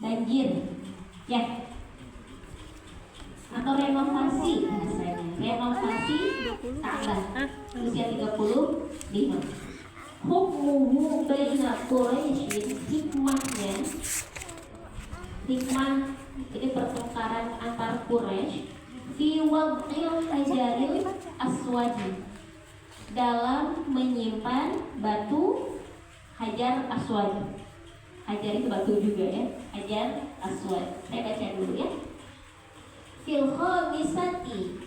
banjir, ya, atau renovasi bahasanya, renovasi Ka'bah usia 35. Hukmuhu baina Quraisyin, hikmah ini pertukaran antar Quraisy fi wad'il hajaril aswadi, dalam menyimpan batu hajar aswad. Hajar itu batu juga ya, hajar aswad. Saya baca dulu ya. Fil khamisati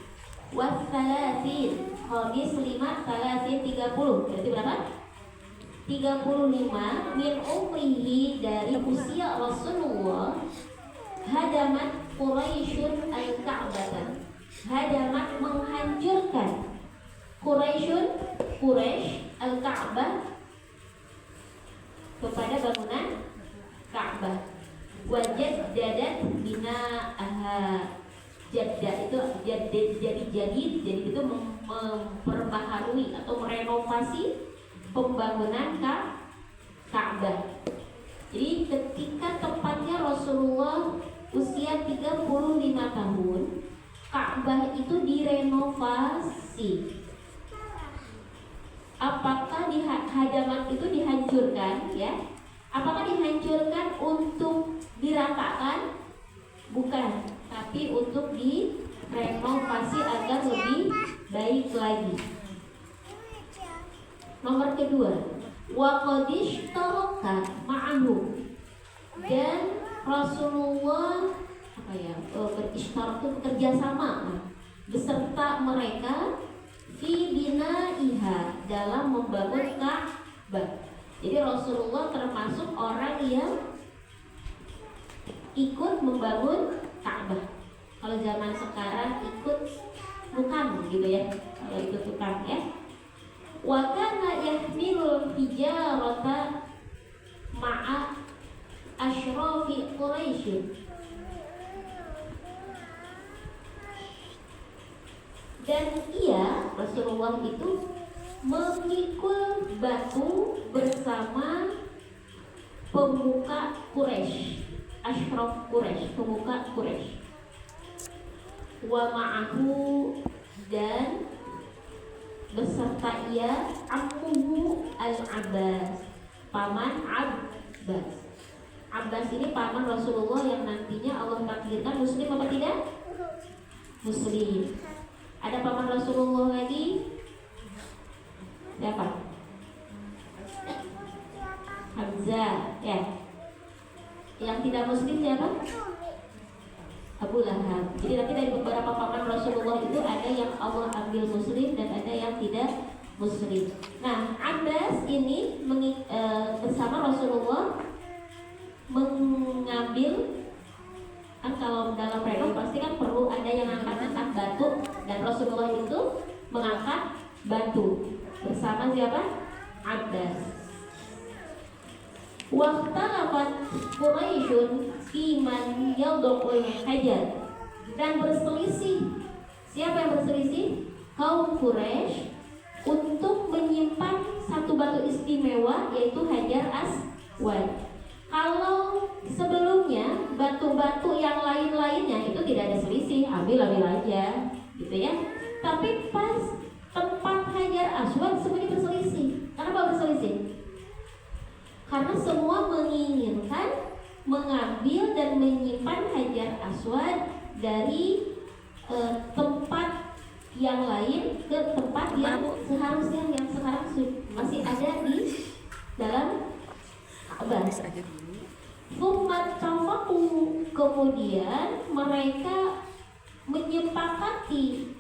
wa thalathin, khamis 5, thalathin 30. Berarti berapa? 35 min umrihi, dari usia Rasulullah. Hadamat Quraisyun al-Ka'bah, hadamat menghancurkan Quraisy al-Ka'bah, kepada bangunan Ka'bah. Wajaddadat bina'aha, jaddah itu jadi itu memperbaharui atau merenovasi pembangunan Ka'bah. Jadi ketika tepatnya Rasulullah usia 35 tahun, Ka'bah itu direnovasi. Apakah hadaman itu dihancurkan ya? Apakah dihancurkan untuk diratakan? Bukan, tapi untuk direnovasi agar lebih baik lagi. Nomor kedua, wa qadish taraka ma'ahu, dan Rasulullah berisyarat itu bekerja sama beserta mereka fi binaiha, dalam membangun Ka'bah. Jadi Rasulullah termasuk orang yang ikut membangun Ka'bah. Kalau zaman sekarang ikut tukang gitu ya, kalau ikut tukang ya. Wa kana yahmilul hijarata ma'a asyrafi Quraisy, dan ia, Rasulullah itu, memikul batu bersama pemuka Quraisy, asyraf Quraisy, pemuka Quraisy. Wa ma'ahu, dan beserta ia ammuhu al-Abbas, paman Abbas. Abbas ini paman Rasulullah yang nantinya Allah takdirkan muslim apa tidak? Muslim. Ada paman Rasulullah lagi? Siapa? Hamzah, ya. Yang tidak muslim siapa? Abu Lahab. Jadi nanti dari beberapa paman Rasulullah itu ada yang Allah ambil muslim dan ada yang tidak muslim. Nah, Abbas ini bersama Rasulullah mengambil, kan kalau dalam renov pasti kan perlu ada yang angkat-angkat batu, dan Rasulullah itu mengangkat batu bersama siapa? Abbas. Waqtalafat Quraisyun fi man yad'ul hajar, dan berselisih. Siapa yang berselisih? Kaum Quraisy untuk menyimpan satu batu istimewa, yaitu Hajar Aswad. Kalau sebelumnya batu-batu yang lain-lainnya itu tidak ada selisih, ambil aja, gitu ya. Tapi pas tempat Hajar Aswad semuanya berselisih. Kenapa berselisih? Karena semua menginginkan mengambil dan menyimpan Hajar Aswad dari tempat yang lain ke tempat yang seharusnya, yang sekarang masih ada di dalam Ka'bah. Kemudian mereka menyepakati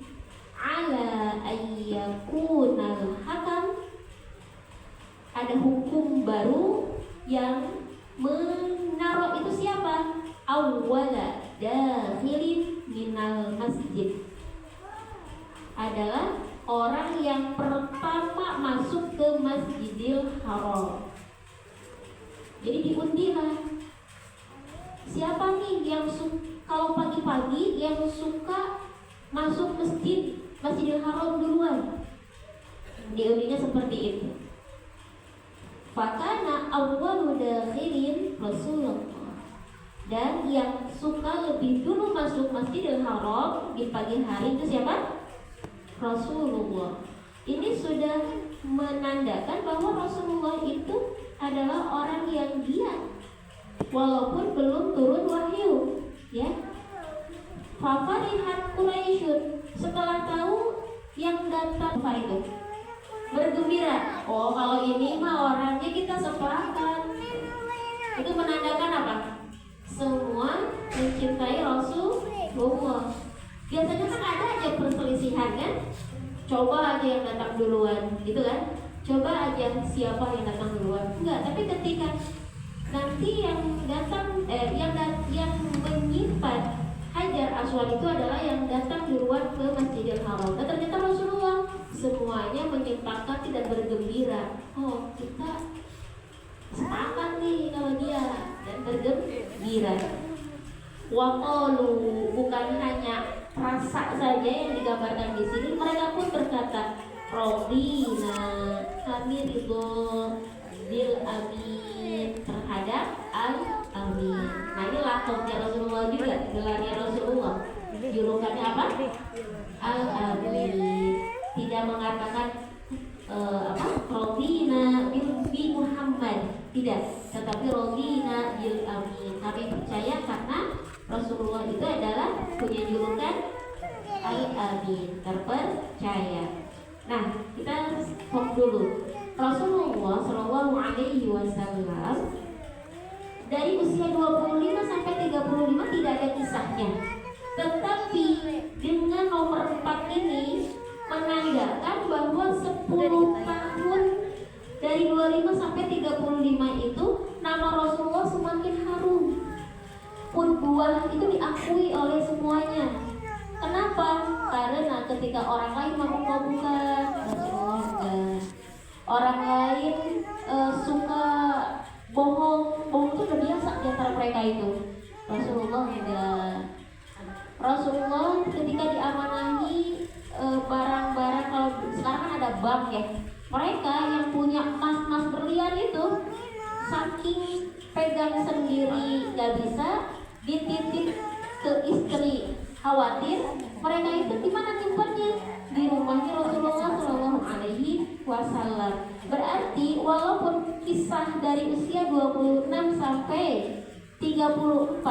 ala ayyakunal hakam, ada hukum baru yang menaruh itu siapa? Awwala dakhilin minal masjid, adalah orang yang pertama masuk ke Masjidil Haram. Jadi diundilah, siapa nih yang kalau pagi-pagi yang suka masuk Masjidil Haram duluan. Diundinya seperti itu. Fakana awwalu dakhilin Rasulullah. Dan yang suka lebih dulu masuk Masjidil Haram di pagi hari itu siapa? Rasulullah. Ini sudah menandakan bahwa Rasulullah itu adalah orang yang giat walaupun belum turun wahyu, ya. Fafarihat Quraisyun, setelah tahu yang datang apa itu? Bergembira. Oh, kalau ini mah orangnya kita sepakat. Itu menandakan apa? Semua mencintai Rasulullah. Biasanya kan ada aja perselisihan kan? Coba aja yang datang duluan, gitu kan? Coba aja siapa yang datang duluan. Enggak, tapi ketika nanti yang datang yang menyimpan Hajar Aswad itu adalah yang datang duluan ke Masjidil Haram. Dan ternyata Rasulullah semuanya menyepakati dan bergembira. Oh, kita sepakat nih kalau dia, dan bergembira. Waqalu, bukan hanya rasa saja yang digambarkan di sini, mereka pun berkata, Robina, kami ridho bil amin, terhadap al-amin. Nah, ini lakopnya Rasulullah juga, gelarnya Rasulullah. Julukannya apa? Al-amin. Tidak mengatakan Robina bi Muhammad, tidak, tetapi Robina bil amin. Kami percaya karena Rasulullah itu adalah punya julukan al-amin, terpercaya. Nah, kita stop dulu. Rasulullah Shallallahu Alaihi Wasallam dari usia 25 sampai 35 tidak ada kisahnya. Tetapi dengan nomor 4 ini menandakan bahwa 10 tahun dari 25 sampai 35 itu nama Rasulullah semakin harum. Buah itu diakui oleh semuanya. Kenapa? Karena ketika orang lain mabuk-mabukan, Rasulullah enggak. Orang lain suka bohong itu udah biasa di antara mereka itu. Rasulullah enggak. Rasulullah ketika diamanahi barang-barang, kalau sekarang kan ada bank ya, mereka yang punya emas-emas berlian itu saking pegang sendiri gak bisa, dititip ke istri khawatir, mereka itu di mana nyimpannya? Di rumahnya Rasulullah Shallallahu Alaihi Wasallam. Berarti walaupun kisah dari usia 26 sampai 34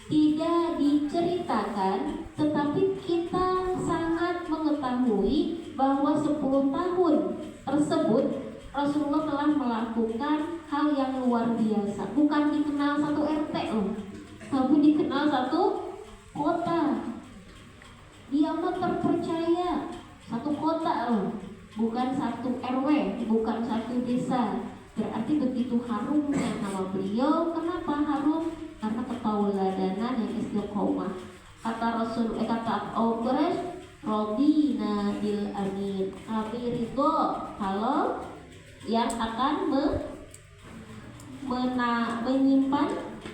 tidak diceritakan, tetapi kita sangat mengetahui bahwa 10 tahun tersebut Rasulullah telah melakukan hal yang luar biasa. Bukan dikenal satu RT loh, tapi dikenal satu kota. Dia mah terpercaya satu kota loh, bukan satu RW, bukan satu desa. Berarti begitu harumnya nama beliau. Kenapa harum? Karena ketauladanan yang istiqomah. Kata kata Quraisy, Robina bil amin, kami ridho kalau yang akan menyimpan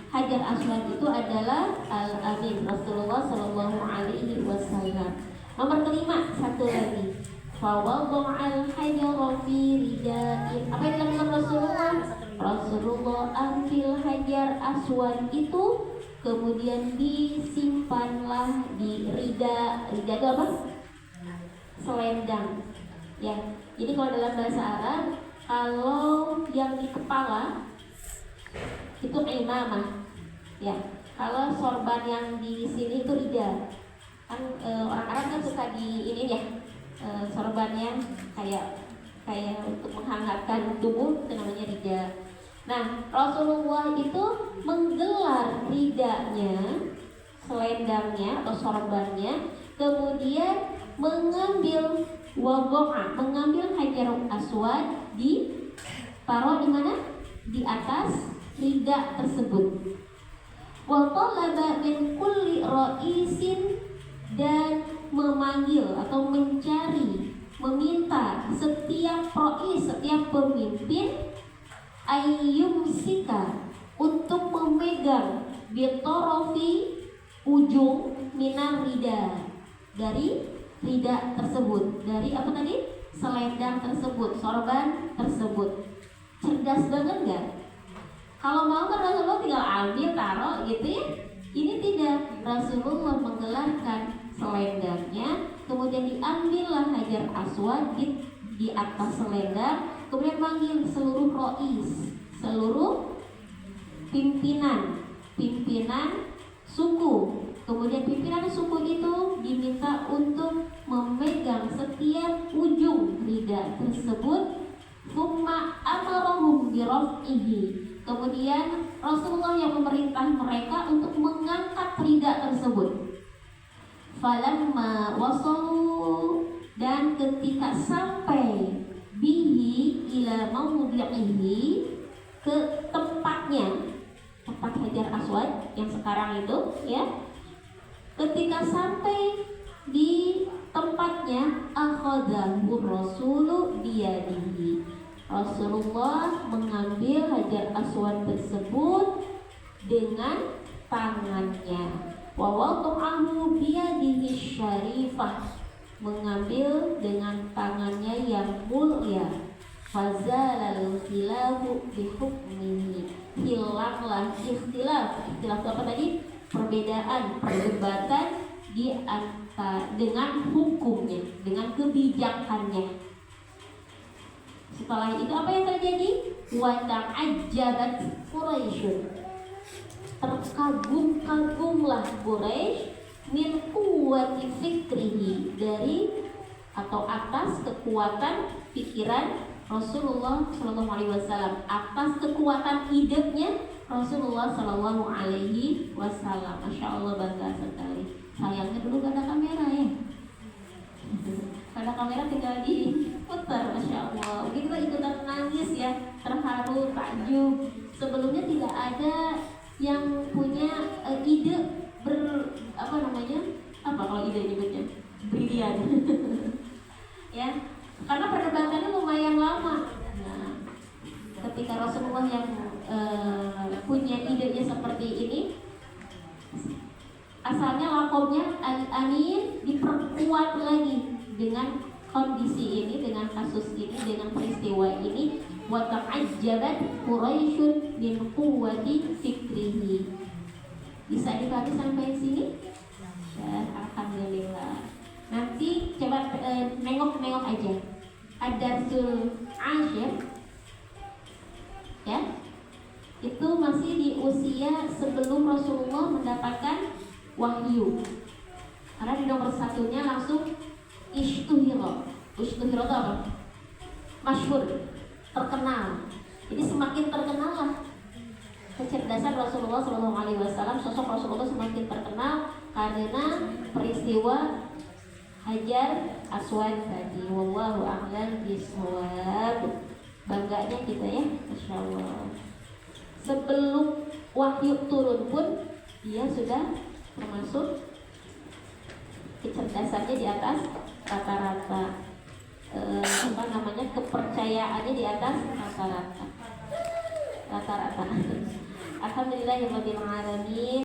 Hajar Aswad itu adalah al-amin, Rasulullah Shallallahu Alaihi Wasallam. Nomor kelima, satu lagi, fawadha'al hajara fi ridain. Apa yang dilakukan Rasulullah? Rasulullah ambil Hajar Aswad itu, kemudian disimpanlah di rida. Rida itu apa? Selendang. Ya. Jadi kalau dalam bahasa Arab, kalau yang di kepala itu imamah. Ya. Kalau sorban yang di sini itu rida. Kan orang Arab kan suka di ini ya, sorbannya kayak untuk menghangatkan tubuh, itu namanya rida. Nah, Rasulullah itu menggelar ridanya, selendangnya atau sorbannya, kemudian mengambil mengambil Hajar Aswad, ditaruh di mana? Di atas rida tersebut. Wa talaba min kulli ra'isin, dan memanggil atau meminta setiap ra'is, setiap pemimpin, ayyumsika, untuk memegang bitorofi, ujung minar rida, dari rida tersebut, dari apa tadi? Selendang tersebut, sorban tersebut. Cerdas banget gak? Kalau mau kan Rasulullah tinggal ambil, taruh gitu ya. Ini tidak, Rasulullah menggelarkan selendangnya, kemudian diambillah Hajar Aswad di atas selendang, kemudian manggil seluruh rois, seluruh pimpinan suku. Kemudian pimpinan suku itu diminta untuk memegang setiap ujung rida tersebut. Thumma amarahum biraf'ihi. Kemudian Rasulullah yang memerintah mereka untuk mengangkat rida tersebut. Falamma wasalu, dan ketika sampai bihi ila mawdi'ihi, ke tempatnya, tempat Hajar Aswad yang sekarang itu ya. Ketika sampai di tempatnya, akhadahu rasulu biyadihi. Rasulullah mengambil Hajar Aswad tersebut dengan tangannya. Wa wada'ahu biyadihi syarifah, mengambil dengan tangannya yang mulia. Fazalal khilafu bihukmihi, hilanglah ikhtilaf. Ikhtilaf itu apa tadi? Perbedaan, perdebatan di antara dengan hukumnya, dengan kebijakannya. Setelah itu apa yang terjadi? Wa ta'ajjabat Quraisyun, terkagum-kagumlah Quraisy min quwwati fikrihi, dari atau atas kekuatan pikiran Rasulullah Shallallahu Alaihi Wasallam, atas kekuatan idenya Rasulullah Shallallahu Alaihi Wasallam. Masya Allah, bangga sekali. Sayangnya dulu gak ada kamera ya. Ada kamera tinggal diputar, Masya Allah. Mungkin kita ikutan nangis ya, terharu, takjub. Sebelumnya tidak ada yang punya ide apa kalau ide nyebutnya brilian. Ya, karena perdebatannya lumayan lama. Nah, ketika Rasulullah yang punya idenya seperti ini, asalnya lakomnya Al-Amin diperkuat lagi dengan kondisi ini, dengan kasus ini, dengan peristiwa ini. Wa ta'ajjabat Quraisyun min quwwati fikrihi. Bisa dipahami sampai sini? Ya, alhamdulillah. Nanti coba nengok-nengok aja. Ad-Darsul Ashir ya, itu masih di usia sebelum Rasulullah mendapatkan wahyu. Karena di nomor satunya langsung Ishtuhiro. Ishtuhiro itu apa? Masyhur, terkenal. Jadi semakin terkenal lah kecerdasan Rasulullah SAW. Sosok Rasulullah semakin terkenal karena peristiwa Hajar Aswad tadi. Wallahu a'lam bishawab. Bangganya kita ya, Masya Allah. Sebelum wahyu turun pun dia sudah termasuk kecerdasannya di atas rata-rata, kepercayaannya di atas rata-rata. Alhamdulillahirabbil alamin.